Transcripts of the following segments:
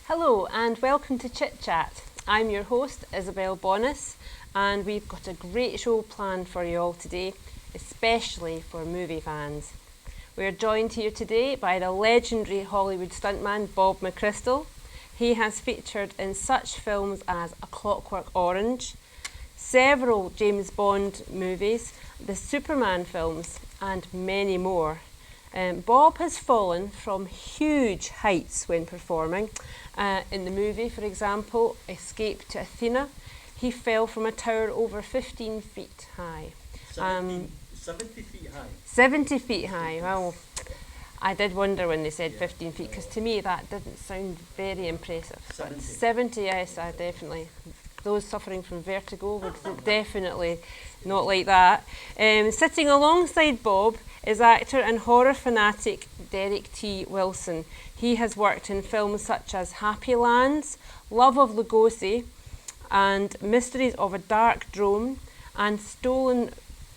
Hello and welcome to ChitChat. I'm your host Isabel Bonis and we've got a great show planned for you all today, especially for movie fans. We're joined here today by the legendary Hollywood stuntman Bob McCrystal. He has featured in such films as A Clockwork Orange, several James Bond movies, the Superman films and many more. Bob has fallen from huge heights when performing. In the movie, for example, Escape to Athena, he fell from a tower over 15 feet high. 70 feet high? 70 feet high, well, I did wonder when they said 15 feet, because to me that didn't sound very impressive. 70. 70, yes, I definitely. Those suffering from vertigo would definitely not like that. Sitting alongside Bob is actor and horror fanatic Derek T. Wilson. He has worked in films such as Happy Lands, Love of Lugosi, and Mysteries of a Dark Drome, and Stolen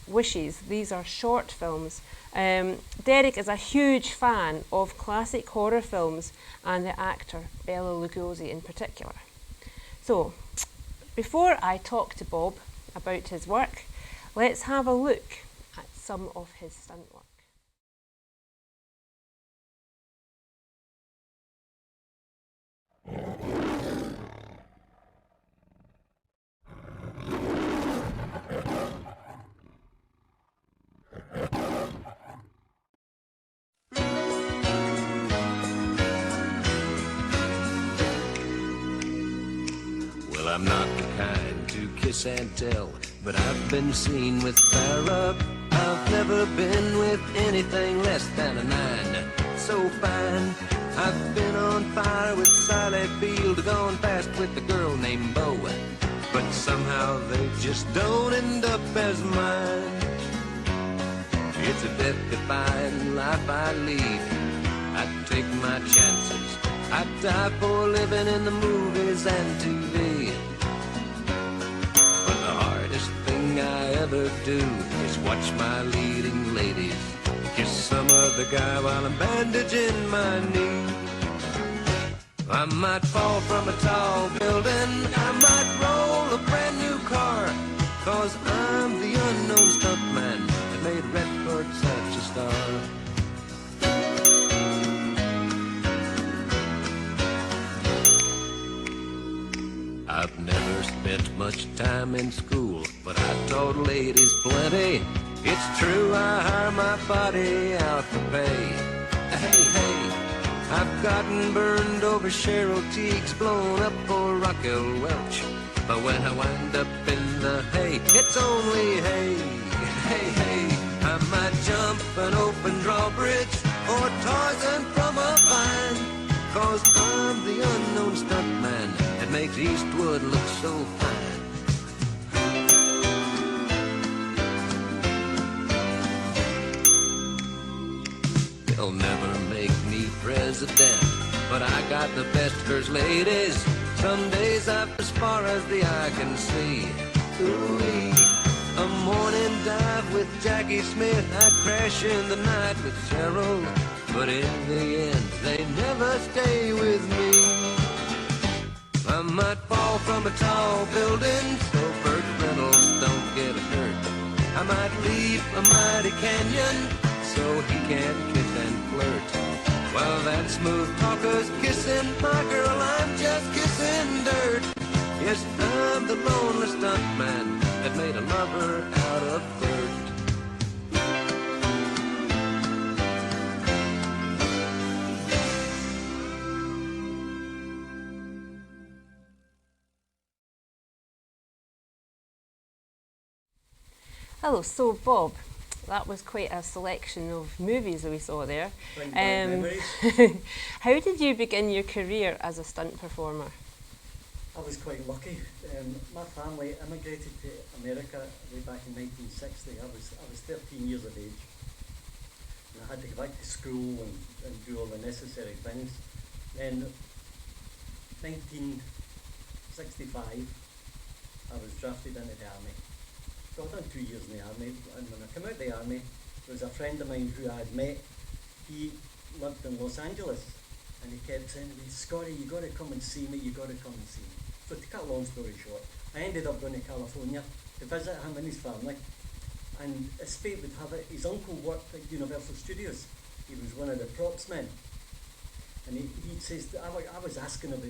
Wishes. These are short films. Derek is a huge fan of classic horror films and the actor Bela Lugosi in particular. So, before I talk to Bob about his work, let's have a look at some of his stunt work. Well, I'm not the kind to kiss and tell, but I've been seen with fire up. I've never been with anything less than a 9. So fine, I've been on fire with Sally Field, gone fast with a girl named Bo, but somehow they just don't end up as mine. It's a death-defying life I lead. I take my chances. I die for living in the movies and TV. But the hardest thing I ever do is watch my leading ladies kiss some other guy while I'm bandaging my knee. I might fall from a tall building, I might roll a brand new car, 'cause I'm the unknown stuntman that made Redford such a star. I've never spent much time in school, but I taught ladies plenty. It's true, I hire my body out for pay. Hey, hey, I've gotten burned over Cheryl Teague's, blown up for Raquel Welch. But when I wind up in the hay, it's only hay. Hey, hey, I might jump an open drawbridge or Tarzan from a vine, 'cause I'm the unknown stuntman that makes Eastwood look so fine. They'll never make me president, but I got the best first ladies. Some days up as far as the eye can see. Ooh-wee. A morning dive with Jackie Smith, I crash in the night with Cheryl, but in the end they never stay with me. I might fall from a tall building so Burt Reynolds don't get hurt. I might leap a mighty canyon so he can't kiss and flirt. While that smooth talker's kissing my girl, I'm just kissing dirt. Yes, I'm the lonely stuntman that made a lover out of Bert. Hello, so Bob, that was quite a selection of movies that we saw there. Memories. How did you begin your career as a stunt performer? I was quite lucky. My family immigrated to America way back in 1960. I was 13 years of age. And I had to go back to school and do all the necessary things. Then 1965, I was drafted into the army. So I'd done 2 years in the army, and when I came out of the army, there was a friend of mine who I had met. He lived in Los Angeles, And he kept saying to me, Scotty, you got to come and see me, you got to come and see me. So to cut a long story short, I ended up going to California to visit him and his family. And his fate would have it, his uncle worked at Universal Studios. He was one of the props men. And he says, that I was asking about,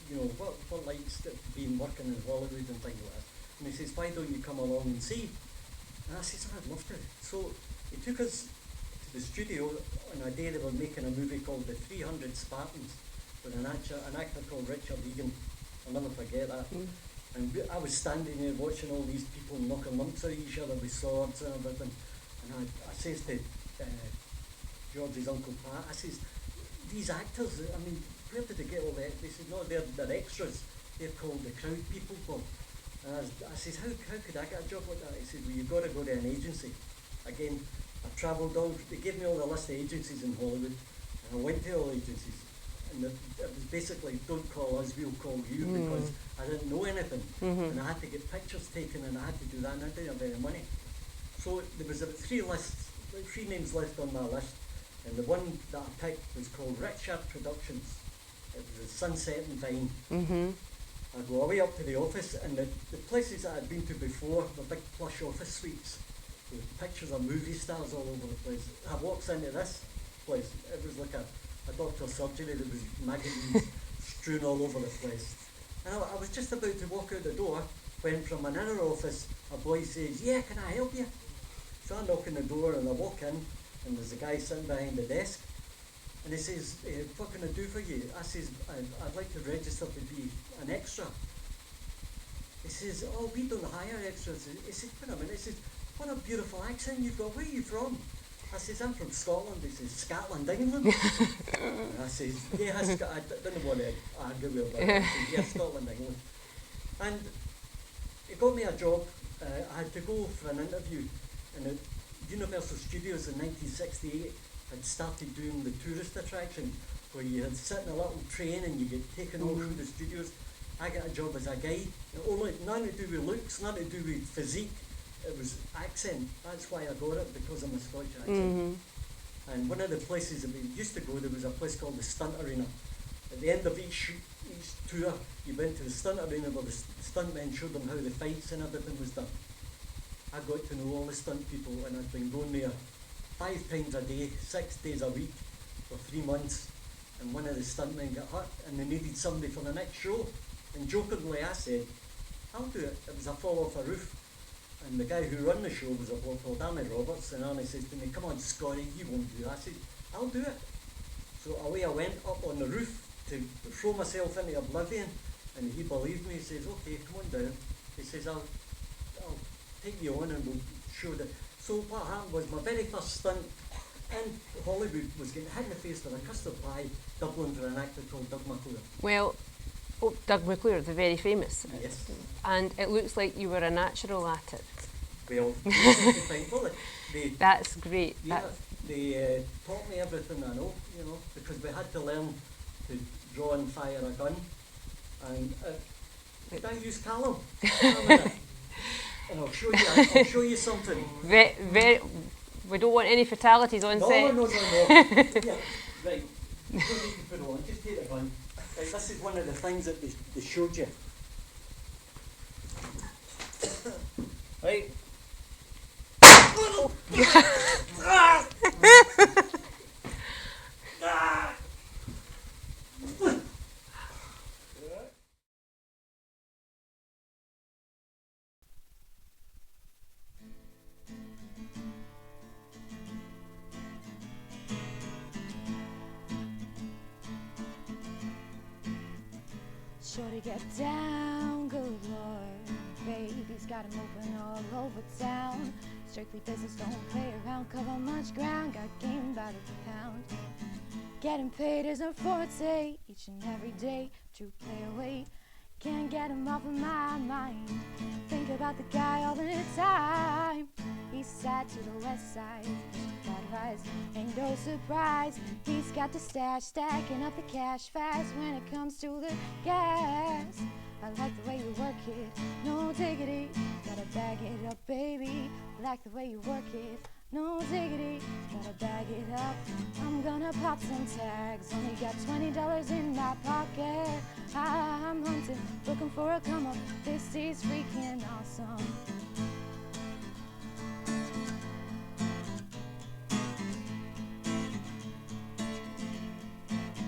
you know, what likes being working in Hollywood and things like that. And he says, why don't you come along and see? And I says, oh, I'd love to. So he took us to the studio on a day they were making a movie called The 300 Spartans with an actor called Richard Egan. I'll never forget that. And I was standing there watching all these people knocking lumps out of each other with swords and everything. And I says to George's uncle Pat, I says, these actors, I mean, where did they get all that? They said, no, they're extras. They're called the crowd people, Bob. And I says, how could I get a job like that? He said, well, you've got to go to an agency. Again, I travelled all, they gave me all the list of agencies in Hollywood, and I went to all agencies. And it was basically, don't call us, we'll call you, because I didn't know anything. And I had to get pictures taken, and I had to do that, and I didn't have any money. So there was about three names left on my list, and the one that I picked was called Richard Productions. It was a Sunset and Vine. I go away up to the office, and the places that I'd been to before were big plush office suites with pictures of movie stars all over the place. I walks into this place, it was like a doctor's surgery. There was magazines strewn all over the place. And I was just about to walk out the door when from an inner office a boy says, yeah, can I help you? So I knock on the door and I walk in, and there's a guy sitting behind the desk. And he says, what can I do for you? I says, I'd like to register to be an extra. He says, oh, we don't hire extras. He says, wait a minute. He says, what a beautiful accent you've got. Where are you from? I says, I'm from Scotland. He says, Scotland, England? And I says, yeah, I don't want to argue with him. I says, yeah, Scotland, England. And he got me a job. I had to go for an interview. And at Universal Studios in 1968, had started doing the tourist attraction where you had sit in a little train and you get taken all through the studios. I got a job as a guide. Only nothing to do with looks, nothing to do with physique. It was accent. That's why I got it, because of my Scottish accent. And one of the places that we used to go, there was a place called the Stunt Arena. At the end of each tour, you went to the Stunt Arena where the stuntmen showed them how the fights and everything was done. I got to know all the stunt people, and I'd been going there 5 times a day, 6 days a week for 3 months. And one of the stuntmen got hurt and they needed somebody for the next show. And jokingly I said, I'll do it. It was a fall off a roof. And the guy who run the show was a bloke called Arnie Roberts, and Arnie says to me, come on Scotty, you won't do that. I said, I'll do it. So away I went up on the roof to throw myself into oblivion, and he believed me. He says, okay, come on down. He says, I'll take you on and we'll show that. So what happened was my very first stunt in Hollywood was getting hit in the face with a custard pie, doubling for an actor called Doug McClure. Well, Doug McClure, the very famous. Yes. And it looks like you were a natural at it. Well, that's great. Yeah, they taught me everything I know, you know, because we had to learn to draw and fire a gun. And did I use Callum? And I'll show you something. We don't want any fatalities on set. No. Yeah, right. You don't need to put it on, just take the gun. Right, this is one of the things that they showed you. Right. Shorty get down, good lord. Baby's got him open all over town. Strictly business, don't play around, cover much ground. Got game by the pound. Getting paid is a forte, each and every day. True play away, can't get him off of my mind. Think about the guy all the time. East side to the west side, that rise ain't no surprise. He's got the stash, stacking up the cash fast. When it comes to the gas, I like the way you work it, no diggity. Gotta bag it up, baby. Like the way you work it, no diggity, gotta bag it up. I'm gonna pop some tags, only got $20 in my pocket. I'm hunting, looking for a come up, this is freaking awesome.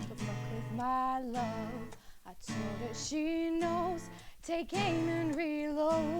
The fuck with my love, I told her she knows, take aim and reload.